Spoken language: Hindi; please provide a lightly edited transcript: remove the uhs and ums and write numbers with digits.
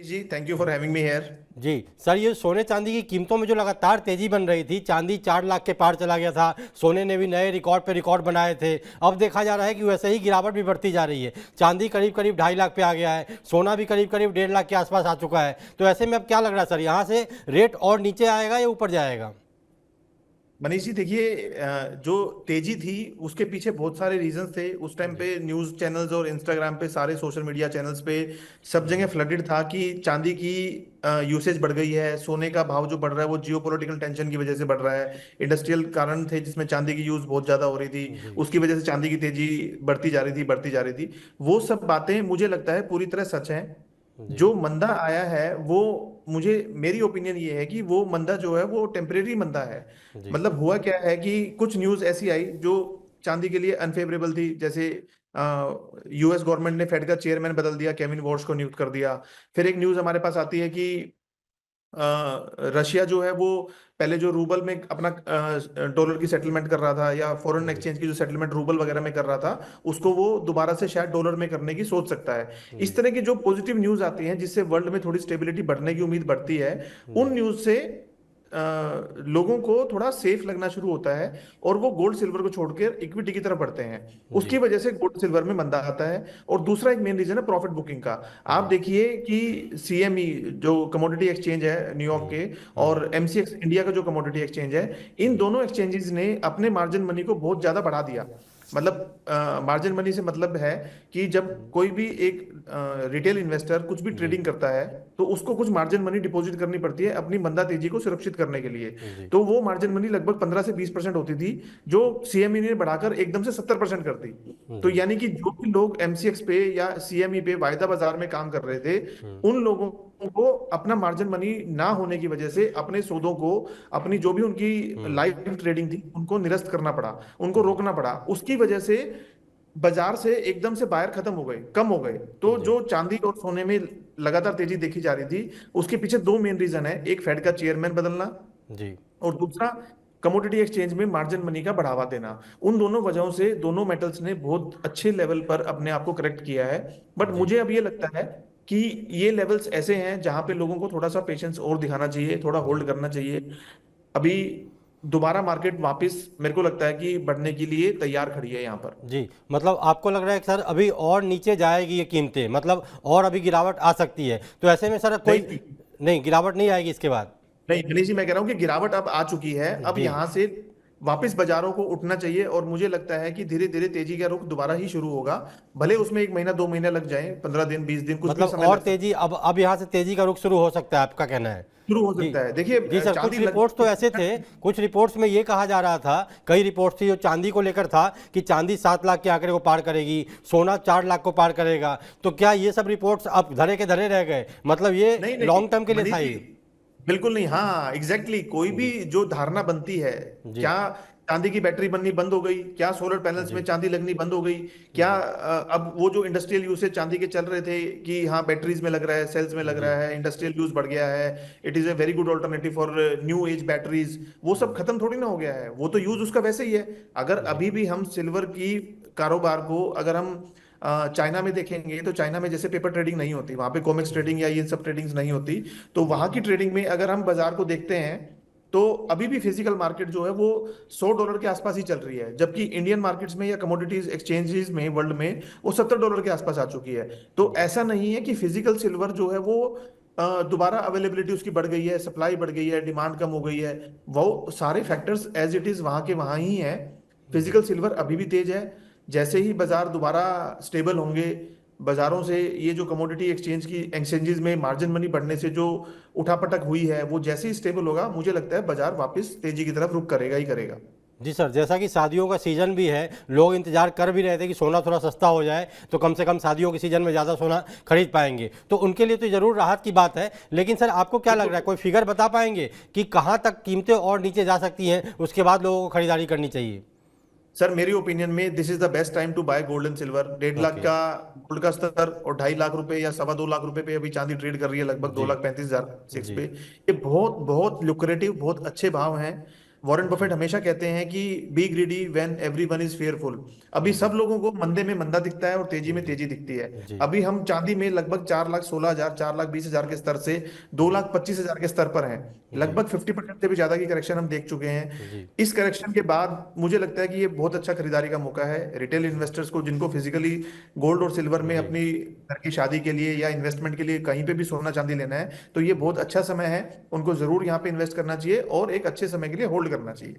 Ji, thank you for having me here. जी सर, ये सोने चांदी की कीमतों में जो लगातार तेजी बन रही थी, चांदी 4 लाख के पार चला गया था, सोने ने भी नए रिकॉर्ड पे रिकॉर्ड बनाए थे। अब देखा जा रहा है कि वैसे ही गिरावट भी बढ़ती जा रही है। चांदी करीब करीब 2.5 लाख पे आ गया है, सोना भी करीब करीब 1.5 लाख के आसपास आ चुका है। तो ऐसे में अब क्या लग रहा है सर, यहाँ से रेट और नीचे आएगा या ऊपर जाएगा? मनीष जी देखिए, जो तेजी थी उसके पीछे बहुत सारे रीजंस थे। उस टाइम जी। पे न्यूज़ चैनल्स और इंस्टाग्राम पे सारे सोशल मीडिया चैनल्स पे सब जगह फ्लडेड था कि चांदी की यूसेज बढ़ गई है। सोने का भाव जो बढ़ रहा है वो जियो पॉलिटिकल टेंशन की वजह से बढ़ रहा है। इंडस्ट्रियल कारण थे जिसमें चांदी की यूज बहुत ज्यादा हो रही थी, जी। उसकी वजह से चांदी की तेजी बढ़ती जा रही थी, बढ़ती जा रही थी। वो सब बातें मुझे लगता है पूरी तरह सच हैं। जी। जो मंदा आया है वो, मुझे मेरी ओपिनियन ये है कि वो मंदा जो है वो टेम्परेरी मंदा है। जी। मतलब हुआ क्या है कि कुछ न्यूज ऐसी आई जो चांदी के लिए अनफेवरेबल थी। जैसे यूएस गवर्नमेंट ने फेड का चेयरमैन बदल दिया, केविन वॉर्श को नियुक्त कर दिया। फिर एक न्यूज हमारे पास आती है कि रशिया जो है वो पहले जो रूबल में अपना डॉलर की सेटलमेंट कर रहा था, या फॉरेन जी। एक्सचेंज की जो सेटलमेंट रूबल वगैरह में कर रहा था, उसको वो दोबारा से शायद डॉलर में करने की सोच सकता है। इस जी। तरह की जो पॉजिटिव न्यूज आती हैं जिससे वर्ल्ड में थोड़ी स्टेबिलिटी बढ़ने की उम्मीद बढ़ती है, उन जी। न्यूज से लोगों को थोड़ा सेफ लगना शुरू होता है और वो गोल्ड सिल्वर को छोड़कर इक्विटी की तरफ बढ़ते हैं। उसकी जी। वजह से गोल्ड सिल्वर में मंदा आता है। और दूसरा एक मेन रीजन है प्रॉफिट बुकिंग का। आप जी। देखिए कि सीएमई जो कमोडिटी एक्सचेंज है न्यूयॉर्क हम्म। के, हम्म। और एमसीएक्स इंडिया का जो कमोडिटी एक्सचेंज है, इन जी। दोनों एक्सचेंजेस ने अपने मार्जिन मनी को बहुत ज्यादा बढ़ा दिया। मतलब मार्जिन मनी से मतलब है कि जब कोई भी एक रिटेल इन्वेस्टर कुछ भी जी। ट्रेडिंग करता है तो उसको कुछ मार्जिन मनी डिपॉजिट करनी पड़ती है अपनी मंदा तेजी को सुरक्षित करने के लिए। जी। तो वो मार्जिन मनी लगभग 15 से 20% होती थी, जो सीएमई ने बढ़ाकर एकदम से 70% कर दी। तो जी। यानी कि जो भी लोग एमसीएक्स पे या सीएमई पे वायदा बाजार में काम कर रहे थे, उन लोगों को अपना मार्जिन मनी ना होने की वजह से अपने सौदों को, अपनी जो भी उनकी हम्म। लाइव ट्रेडिंग थी, उनको निरस्त करना पड़ा, उनको जी। रोकना पड़ा। उसकी वजह से बाजार से एकदम से बायर खत्म हो गए, कम हो गए। तो जी। जो चांदी और सोने में लगातार तेजी देखी जा रही थी, उसके पीछे दो मेन रीजन है। एक फेड का चेयरमैन बदलना, जी। और दूसरा कमोडिटी एक्सचेंज में मार्जिन मनी का बढ़ावा देना। उन दोनों वजहों से दोनों मेटल्स ने बहुत अच्छे लेवल पर अपने आप को करेक्ट किया है। बट जी। मुझे अब ये लगता है कि ये लेवल्स ऐसे हैं जहां पे लोगों को थोड़ा सा पेशेंस और दिखाना चाहिए, थोड़ा जी। होल्ड करना चाहिए। अभी दोबारा मार्केट वापस मेरे को लगता है कि बढ़ने के लिए तैयार खड़ी है यहाँ पर। जी, मतलब आपको लग रहा है कि सर अभी और नीचे जाएगी ये कीमतें, मतलब और अभी गिरावट आ सकती है? तो ऐसे में सर कोई नहीं नहीं, गिरावट नहीं आएगी इसके बाद? नहीं मनीष जी, मैं कह रहा हूँ कि गिरावट अब आ चुकी है। अब जी। यहाँ से वापस बाजारों को उठना चाहिए, और मुझे लगता है कि धीरे धीरे तेजी का रुख दोबारा ही शुरू होगा। भले उसमें 1 महीना 2 महीना लग जाए, 15 दिन 20 दिन, कुछ भी मतलब समय और लग सकता तेजी, अब यहाँ से तेजी का रुख शुरू हो सकता है, आपका कहना है? शुरू हो जी। सकता है। देखिए जी सर, कुछ चांदी रिपोर्ट्स तो ऐसे थे, लगभग, कुछ रिपोर्ट्स में ये कहा जा रहा था, कई रिपोर्ट्स थी जो चांदी को लेकर था कि चांदी 7 लाख के आंकड़े को पार करेगी, सोना 4 लाख को पार करेगा। तो क्या ये सब रिपोर्ट्स अब धरे के धरे रह गए? मतलब ये नहीं नहीं लॉन्ग टर्म के लिए मनीष था जी, ये? बिल्कुल नहीं। हाँ एग्जैक्टली कोई भी जी। जो धारणा बनती है, जी। क्या चांदी की बैटरी बननी बंद हो गई, क्या सोलर पैनल्स में जी। चांदी लगनी बंद हो गई, क्या जी। अब वो जो इंडस्ट्रियल यूसेज चांदी के चल रहे थे कि हाँ बैटरीज में लग रहा है, सेल्स में लग जी। रहा है, इंडस्ट्रियल यूज बढ़ गया है, it is a very good alternative for new age batteries, वो सब खत्म थोड़ी ना हो गया है। वो तो यूज उसका वैसे ही है। अगर जी। अभी भी हम सिल्वर की कारोबार को अगर हम चाइना में देखेंगे, तो चाइना में जैसे पेपर ट्रेडिंग नहीं होती, वहां पे कॉमेक्स ट्रेडिंग या ये सब ट्रेडिंग्स नहीं होती। तो जी। वहां की ट्रेडिंग में अगर हम बाजार को देखते हैं, तो अभी भी फिजिकल मार्केट जो है वो $100 के आसपास ही चल रही है, जबकि इंडियन मार्केट्स में या कमोडिटीज एक्सचेंजेस में वर्ल्ड में वो $70 के आसपास आ चुकी है। तो जी। ऐसा नहीं है कि फिजिकल सिल्वर जो है वो दोबारा अवेलेबिलिटी उसकी बढ़ गई है, सप्लाई बढ़ गई है, डिमांड कम हो गई है। वो सारे फैक्टर्स एज इट इज वहां के वहां ही है। जी। फिजिकल सिल्वर अभी भी तेज है। जैसे ही बाजार दोबारा स्टेबल होंगे, बाजारों से ये जो कमोडिटी एक्सचेंजेस में मार्जिन मनी बढ़ने से जो उठापटक हुई है, वो जैसे ही स्टेबल होगा, मुझे लगता है बाजार वापस तेजी की तरफ रुख करेगा ही करेगा। जी सर, जैसा कि शादियों का सीज़न भी है, लोग इंतजार कर भी रहे थे कि सोना थोड़ा सस्ता हो जाए तो कम से कम शादियों के सीज़न में ज़्यादा सोना खरीद पाएंगे, तो उनके लिए तो ज़रूर राहत की बात है। लेकिन सर आपको क्या लग रहा है, बिल्कुल कोई फिगर बता पाएंगे कि कहाँ तक कीमतें और नीचे जा सकती हैं, उसके बाद लोगों को खरीदारी करनी चाहिए? सर, मेरी ओपिनियन में this is the best time to buy gold and silver. 1.5 lakh okay. का गोल्ड का स्तर और 2.5 लाख रुपए या 2.25 लाख रुपए पे अभी चांदी ट्रेड कर रही है, लगभग दो जी। लाख 35 हजार सिक्स जी। पे। ये बहुत बहुत लुक्रेटिव, बहुत अच्छे भाव हैं। वॉरेन बफेट हमेशा कहते हैं कि B greedy when everyone is fearful. अभी सब लोगों को मंदे में मंदा दिखता है और तेजी में तेजी दिखती है। जी अभी हम चांदी में लगभग 4,16,000, 4,20,000 के स्तर से 2,25,000 के स्तर पर हैं। जी लगभग 50% से भी ज्यादा की करेक्शन हम देख चुके हैं। जी इस करेक्शन के बाद मुझे लगता है कि ये बहुत अच्छा खरीदारी का मौका है रिटेल इन्वेस्टर्स को, जिनको फिजिकली गोल्ड और सिल्वर में जी अपनी घर की शादी के लिए या इन्वेस्टमेंट के लिए कहीं पे भी सोना चांदी लेना है, तो ये बहुत अच्छा समय है। उनको जरूर यहाँ पे इन्वेस्ट करना चाहिए और एक अच्छे समय के लिए होल्ड करना चाहिए।